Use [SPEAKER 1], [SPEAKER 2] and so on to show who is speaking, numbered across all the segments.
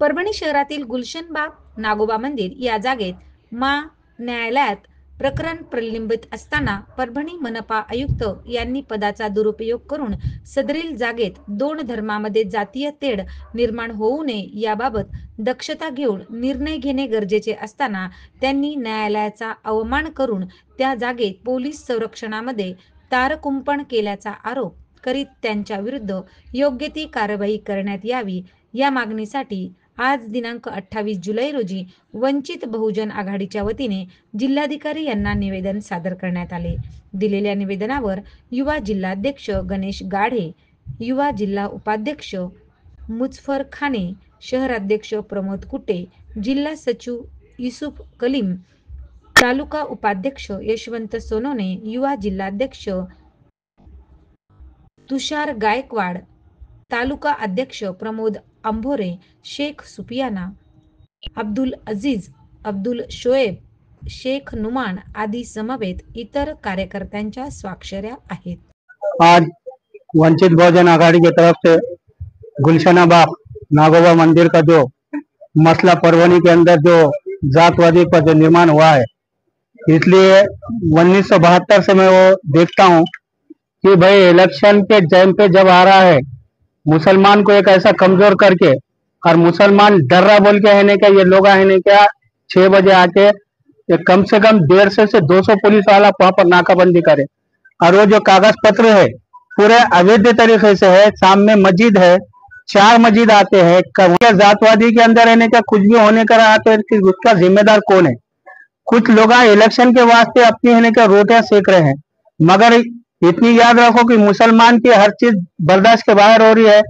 [SPEAKER 1] परभणी शहरातील गुलशनबाग नागोबा मंदिर या जागेत न्यायालयात प्रकरण प्रलंबित असताना परभणी मनपा आयुक्त यांनी पदाचा दुरुपयोग करून सदरील जागेत दोन धर्मामध्ये जातीय तेढ निर्माण होऊ नये याबाबत दक्षता घेऊन निर्णय घेणे गरजेचे असताना त्यांनी न्यायालयाचा अवमान करून त्या जागेत पोलीस संरक्षणामध्ये तारकुंपण केल्याचा आरोप करीत त्यांच्या विरुद्ध योग्य ती कारवाई करण्यात यावी या मागणीसाठी आज दिनांक 28 जुलै रोजी वंचित बहुजन आघाडीच्या वतीने जिल्हाधिकारी यांना निवेदन सादर करण्यात आले। दिलेल्या निवेदनावर युवा जिल्हाध्यक्ष गणेश गाढे, युवा जिल्हा उपाध्यक्ष मुझफर खाने, शहराध्यक्ष प्रमोद कुटे, जिल्हा सचिव युसुफ कलीम, तालुका उपाध्यक्ष यशवंत सोनोने, युवा जिल्हाध्यक्ष तुषार गायकवाड, तालुका अध्यक्ष प्रमोद अंभोरे, शेख सुफियाना, अब्दुल अजीज, अब्दुल शोएब, शेख नुमान आदी समवेत इतर कार्यकर्त्यांच्या स्वाक्षऱ्या आहेत।
[SPEAKER 2] आज वंचित बहुजन आघाड़ी की तरफ से गुलशनाबाग नागोबा मंदिर का जो मसला परभनी के अंदर जो जातवादी पर जो निर्माण हुआ है, इसलिए 1972 से मैं वो देखता हूँ कि भाई इलेक्शन के टाइम पे जब आ रहा है मुसलमान को एक ऐसा कमजोर करके और मुसलमान डर रहा बोल के है नहीं क्या, ये लोग है नहीं क्या 6 बजे आके ये कम से कम 150 से 200 पुलिस वाला वहां पर नाकाबंदी करे और वो जो कागज पत्र है पूरे अवैध तरीके से है। सामने मस्जिद है, 4 मस्जिद आते हैं, जातवादी के अंदर रहने का कुछ भी होने का रहा तो उसका जिम्मेदार कौन है? कुछ लोग इलेक्शन के वास्ते अपनी रहने का रोटियां सेक रहे हैं, मगर इतनी याद रखो कि मुसलमान की हर चीज बर्दाश्त के बाहर हो रही है,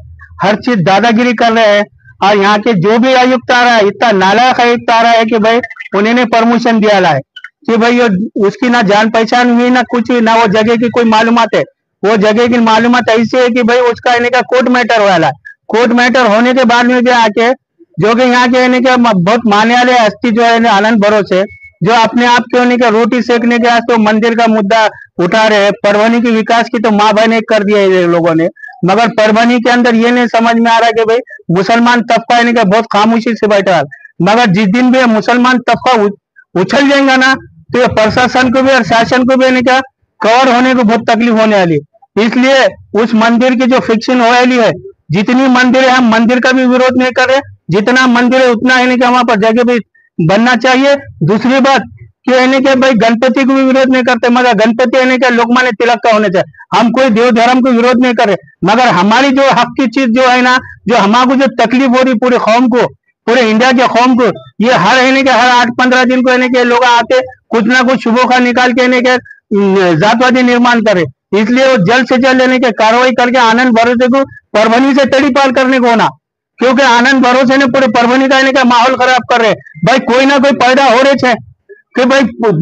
[SPEAKER 2] हर चीज दादागिरी कर रहे हैं। और यहाँ के जो भी आयुक्त आ रहा है इतना नालायक आयुक्त आ रहा है कि भाई उन्होंने परमिशन दिया है कि भाई ये उसकी ना जान पहचान हुई ना कुछ, ना वो जगह की कोई मालूमात है। वो जगह की मालूमात ऐसी है कि भाई उसका इन्हें का कोर्ट मैटर हुआ है। कोर्ट मैटर होने के बाद में भी आके जो कि यहाँ के इन्हें का बहुत मानने वाले हस्ती जो है आनंद भरोसे जो अपने आप के उन्हें का रोटी सेकने के तो मंदिर का मुद्दा उठा रहे हैं। परभनी की विकास की तो माँ बहन कर दिया है लोगों ने, मगर परभनी के अंदर ये नहीं समझ में आ रहा कि भाई मुसलमान तबका इन्हें का बहुत खामोशी से बैठा है। मगर जिस दिन भी मुसलमान तबका उछल जाएगा ना तो ये प्रशासन को भी और शासन को भी इन्हें का कवर होने को बहुत तकलीफ होने वाली। इसलिए उस मंदिर की जो फिक्सिंग हो रही है, जितनी मंदिर है हम मंदिर का भी विरोध नहीं कर रहे, जितना मंदिर है उतना इन्हें का वहां पर जगह भी बनना चाहिए। दूसरी बात कि इन्हें के भाई गणपति को भी विरोध नहीं करते, मगर गणपति इन्हें के लोकमान्य तिलक का होने चाहिए। हम कोई देव धर्म को विरोध नहीं कर रहे, मगर हमारी जो हक की चीज जो है ना, जो हमारे जो तकलीफ हो रही पूरे कौम को, पूरे इंडिया के कौम को, ये हर इन्हें के हर 8-15 दिन को इन्हें के लोग आते कुछ ना कुछ शुभो का निकाल के इन्हें के जातवादी निर्माण करे। इसलिए वो जल्द से जल्द इन्हें के कार्रवाई करके आनंद भरोसे को परभनी से तड़ी पार करने को होना, क्योंकि आनंद भरोसे ने पूरे परभनी का इन्हें का माहौल खराब कर रहे। भाई कोई ना कोई पैदा हो रहे थे कि भाई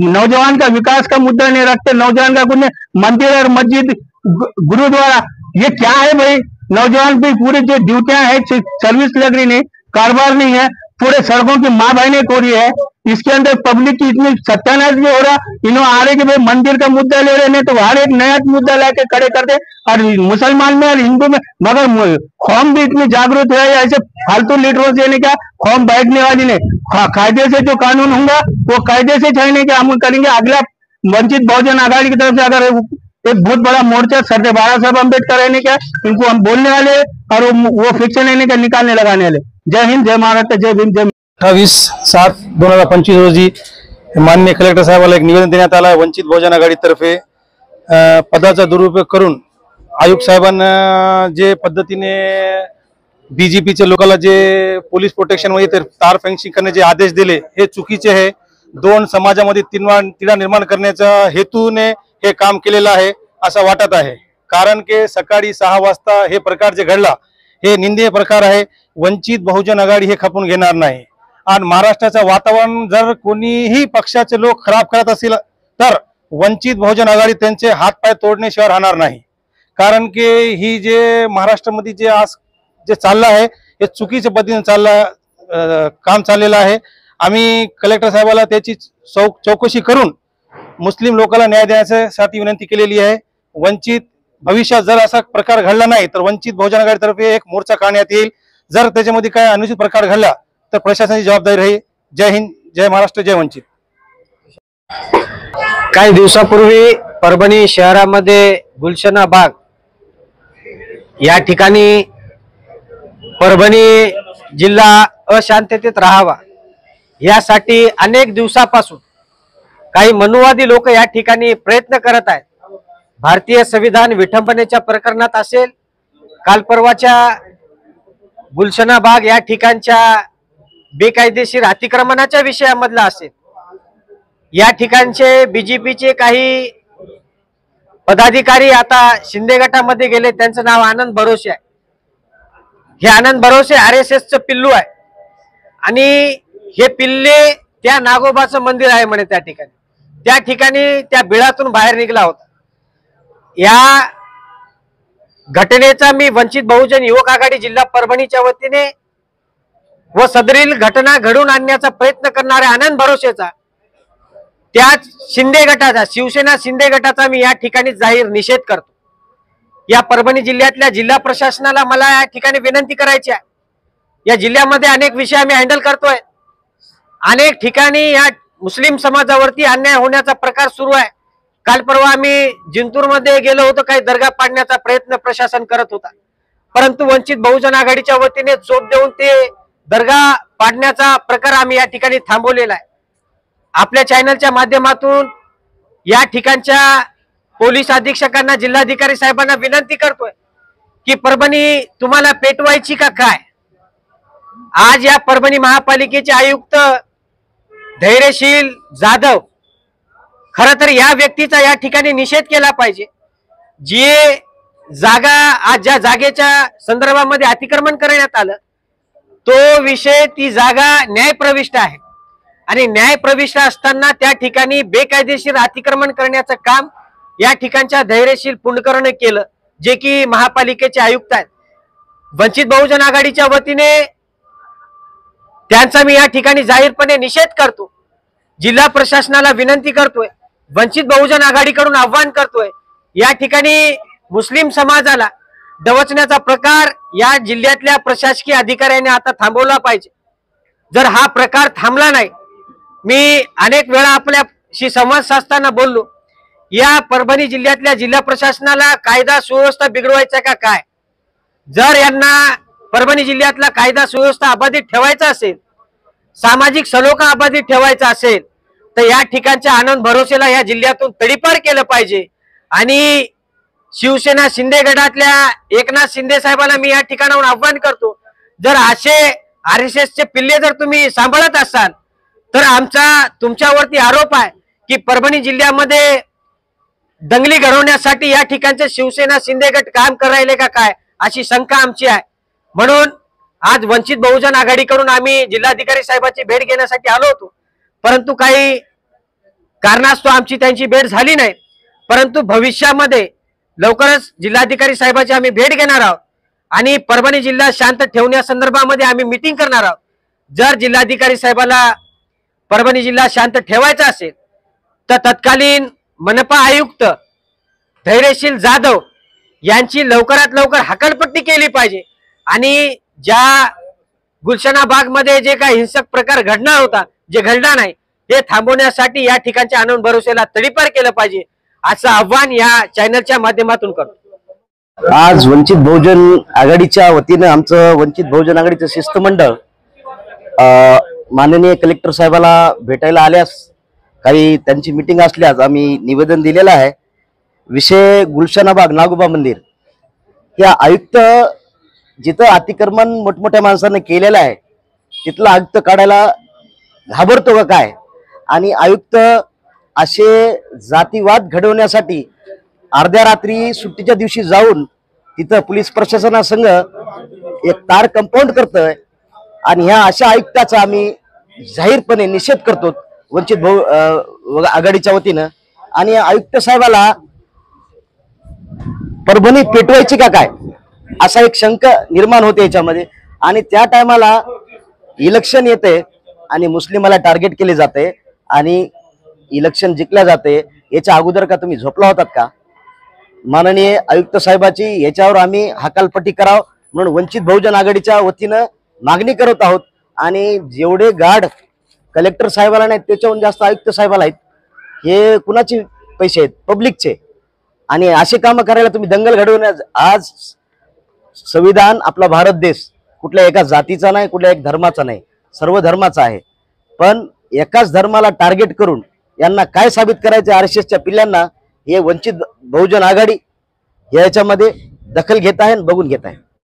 [SPEAKER 2] नौजवान का विकास का मुद्दा नहीं रखते, नौजवान का कुछ मंदिर और मस्जिद गुरुद्वारा ये क्या है भाई? नौजवान की पूरी जो ड्यूटियां है सर्विस लग रही नहीं, कारोबार नहीं है, पूरे सड़कों की माँ बहने हो रही है। इसके अंदर पब्लिक की इतनी सत्यानाश भी हो रहा, इन्होंने आ रहे कि भाई मंदिर का मुद्दा ले रहे नहीं तो हर एक नया मुद्दा लाके खड़े कर दे और मुसलमान में और हिंदू में। मगर कौम भी इतनी जागरूक है, ऐसे फालतू लीडरों से नहीं क्या कौम बैठने वाली नहीं। कायदे से जो कानून होगा वो कायदे से चाहने के अमल करेंगे। अगला वंचित बहुजन आघाड़ी की तरफ से अगर एक बहुत बड़ा मोर्चा सरदार बाबा साहब अम्बेडकर रहने का इनको हम बोलने वाले और वो फिक्शन रहने का निकालने लगाने वाले। जय हिंद, जय महाराष्ट्र, जय भीम, जय।
[SPEAKER 3] 28/7/2025 रोजी माननीय कलेक्टर साहेबाला एक निवेदन देण्यात आलं आहे वंचित बहुजन आघाडीतर्फे। पदाचा दुरुपयोग करून आयुक्त साहेबांना जे पद्धतीने बीजेपीच्या लोकांना जे पोलीस प्रोटेक्शन मध्ये तार फेन्सिंग करण्याचे आदेश दिले हे चुकीचे आहे। दोन समाजामध्ये तिढा निर्माण करण्याचा हेतूने हे काम केलेलं आहे असं वाटत आहे, कारण की सकाळी 6 वाजता हे प्रकार जे घडला हे निंदनीय प्रकार आहे। वंचित बहुजन आघाडी हे खपून घेणार नाही आणि महाराष्ट्राचं वातावरण जर कोणीही पक्षाचे लोक खराब करत असतील तर वंचित बहुजन आघाडी त्यांचे हातपाय तोडण्याशिवाय राहणार नाही। कारण की ही जे महाराष्ट्रामध्ये जे आज जे चाललं आहे हे चुकीच्या पद्धतीने काम चाललेलं आहे। आम्ही कलेक्टर साहेबाला त्याची चौकशी करून मुस्लिम लोकांना न्याय देण्यासाठी विनंती केलेली आहे। वंचित भविष्यात जर असा प्रकार घडला नाही तर वंचित बहुजन आघाडीतर्फे एक मोर्चा काढण्यात येईल, जर त्याच्यामध्ये काय अनुचित प्रकार घडला तर प्रशासनाची जबाबदारी राहील. जय हिंद, जय महाराष्ट्र, जय वंचित.
[SPEAKER 4] काही दिवसापूर्वी परभणी शहरामध्ये गुलशना बाग या ठिकाणी परभणी जिल्हा अशांततेत राहावा यासाठी अनेक दिवसापासून काही मनुवादी लोक या ठिकाणी प्रयत्न करत आहेत. भारतीय संविधान विठंबनेच्या प्रकरणात असेल, काल परवाच्या गुलशना बाग या ठिकाणच्या बेकायदेशीर अतिक्रमणाच्या विषयामधला असेल, या ठिकाणचे बीजेपीचे काही पदाधिकारी आता शिंदे गटामध्ये गेले. त्यांचं नाव आनंद भरोसे आहे. हे आनंद भरोसे RSSचं पिल्लू आहे आणि हे पिल्ले त्या नागोबाचं मंदिर आहे म्हणे त्या ठिकाणी त्या बिळातून बाहेर निघला होता. या घटनेचा मी वंचित बहुजन युवक आघाडी जिल्हा परभणीच्या वतीने व सदरील घटना घडून आणण्याचा प्रयत्न करणाऱ्या आनंद भरोसेचा, त्याच शिंदे गटाचा, शिवसेना शिंदे गटाचा मी या ठिकाणी जाहीर निषेध करतो. या परभणी जिल्ह्यातल्या जिल्हा प्रशासनाला मला या ठिकाणी विनंती करायची आहे. या जिल्ह्यामध्ये अनेक विषय आम्ही हँडल करतोय. अनेक ठिकाणी या मुस्लिम समाजावरती अन्याय होण्याचा प्रकार सुरू आहे. काल परवा आम्ही जिंतूरमध्ये गेलो होतो. काही दर्गा पाडण्याचा प्रयत्न प्रशासन करत होता, परंतु वंचित बहुजन आघाडीच्या वतीने चोप देऊन ते दर्गा पाडण्याचा प्रकार आम्ही या ठिकाणी थांबवलेला आहे. आपल्या चॅनलच्या माध्यमातून या ठिकाणच्या पोलीस अधीक्षकांना, जिल्हाधिकारी साहेबांना विनंती करतोय की परभणी तुम्हाला पेटवायची का काय? आज या परभणी महापालिकेचे आयुक्त धैर्यशील जाधव, खर तर या व्यक्तीचा या ठिकाणी निषेध केला पाहिजे. जी जागा, आज ज्या जागेच्या संदर्भामध्ये अतिक्रमण करण्यात आलं, तो विषय, ती जागा न्यायप्रविष्ट आहे आणि न्यायप्रविष्ट असताना त्या ठिकाणी बेकायदेशीर अतिक्रमण करण्याचं काम या ठिकाणच्या धैर्यशील पुंडकरने केलं, जे की महापालिकेचे आयुक्त आहेत. वंचित बहुजन आघाडीच्या वतीने त्यांचा मी या ठिकाणी जाहीरपणे निषेध करतो. जिल्हा प्रशासनाला विनंती करतोय, वंचित बहुजन आघाडीकडून आव्हान करतोय, या ठिकाणी मुस्लिम समाजाला डवचण्याचा प्रकार या जिल्ह्यातल्या प्रशासकीय अधिकाऱ्यांनी आता थांबवला पाहिजे. जर हा प्रकार थांबला नाही, मी अनेक वेळा आपल्याशी संवाद साधताना बोललो, या परभणी जिल्ह्यातल्या जिल्हा प्रशासनाला कायदा सुव्यवस्था बिघडवायचा का काय? जर यांना परभणी जिल्ह्यातला कायदा सुव्यवस्था अबाधित ठेवायचा असेल, सामाजिक सलोखा अबाधित ठेवायचा असेल, तर या ठिकाणच्या आनंद भरोसेला या जिल्ह्यातून तडीपार केलं पाहिजे. आणि शिवसेना शिंदे गटातल्या एकनाथ शिंदे साहेबांना मी या ठिकाणाहून आव्हान करतो, जर असे RSSचे पिल्ले जर तुम्ही सांभाळत असाल तर आमचा तुमच्यावरती आरोप आहे की परभणी जिल्ह्यामध्ये दंगली घडवण्यासाठी या ठिकाणचे शिवसेना शिंदे गट काम करायले का काय, अशी शंका आमची आहे. म्हणून आज वंचित बहुजन आघाडीकडून आम्ही जिल्हाधिकारी साहेबांची भेट घेण्यासाठी आलो होतो, परंतु काही कारणास्तव आमची त्यांची भेट झाली नाही. परंतु भविष्यामध्ये लवकरच जिल्हाधिकारी साहेबांची आम्ही भेट घेणार आहोत आणि परभणी जिल्हा शांत ठेवण्यासंदर्भामध्ये आम्ही मीटिंग करणार आहोत. जर जिल्हाधिकारी साहेबाला परभणी जिल्हा शांत ठेवायचा असेल तर तत्कालीन मनपा आयुक्त धैर्यशील जाधव यांची लवकरात लवकर हकालपट्टी केली पाहिजे आणि ज्या गुलशना बाग मध्ये जे काही हिंसक प्रकार घडणार होता, जे घडला नाही, हे थांबवण्यासाठी या ठिकाणच्या आनंद भरोसेला तडीपार केलं पाहिजे, असं आव्हान या चॅनलच्या माध्यमातून करतो.
[SPEAKER 5] आज वंचित बहुजन आघाडीच्या वतीने आमचं वंचित बहुजन आघाडीचं शिष्टमंडळ माननीय कलेक्टर साहेबाला भेटायला आल्यास, काही त्यांची मीटिंग असल्यास आम्ही निवेदन दिलेलं आहे. विषय गुलशना बाग नागोबा मंदिर, या आयुक्त जिथं अतिक्रमण मोठमोठ्या माणसांनी केलेलं आहे तिथलं आयुक्त काढायला घाबरतो का काय? आणि आयुक्त असे जातीवाद घडवण्यासाठी अर्ध्या रात्री सुट्टीच्या दिवशी जाऊन तिथं पोलीस प्रशासनासंग एक तार कंपाऊंड करतोय आणि ह्या अशा आयुक्ताचा आम्ही जाहीरपणे निषेध करतो वंचित आघाडीच्या वतीनं. आणि आयुक्त साहेबाला परभणी पेटवायची का काय असा एक शंका निर्माण होते याच्यामध्ये. आणि त्या टायमाला इलेक्शन येते आणि मुस्लिमाला टार्गेट केले जाते आणि इलेक्शन जिंकल्या जाते. याच्या अगोदर का तुम्ही झोपला होतात का? माननीय आयुक्त साहेबाची याच्यावर आम्ही हकालपट्टी करावं. म्हणून वंचित बहुजन आघाडीच्या वतीनं मागणी करत आहोत. आणि जेवढे गाढ कलेक्टर साहेबाला नाहीत त्याच्याहून जास्त आयुक्त साहेबाला आहेत. हे कुणाचे पैसे आहेत? पब्लिकचे. आणि असे कामं करायला तुम्ही दंगल घडवून आज संविधान आपला भारत देश कुठल्या एका जातीचा नाही, कुठल्या एक धर्माचा नाही, सर्व धर्माचा आहे. पण एकाच धर्माला टार्गेट करून यांना काय साबित करायचे RSSच्या पिल्ल्यांना, हे वंचित बहुजन आघाडी याच्यामध्ये दखल घेत आहे, बघून घेत आहे.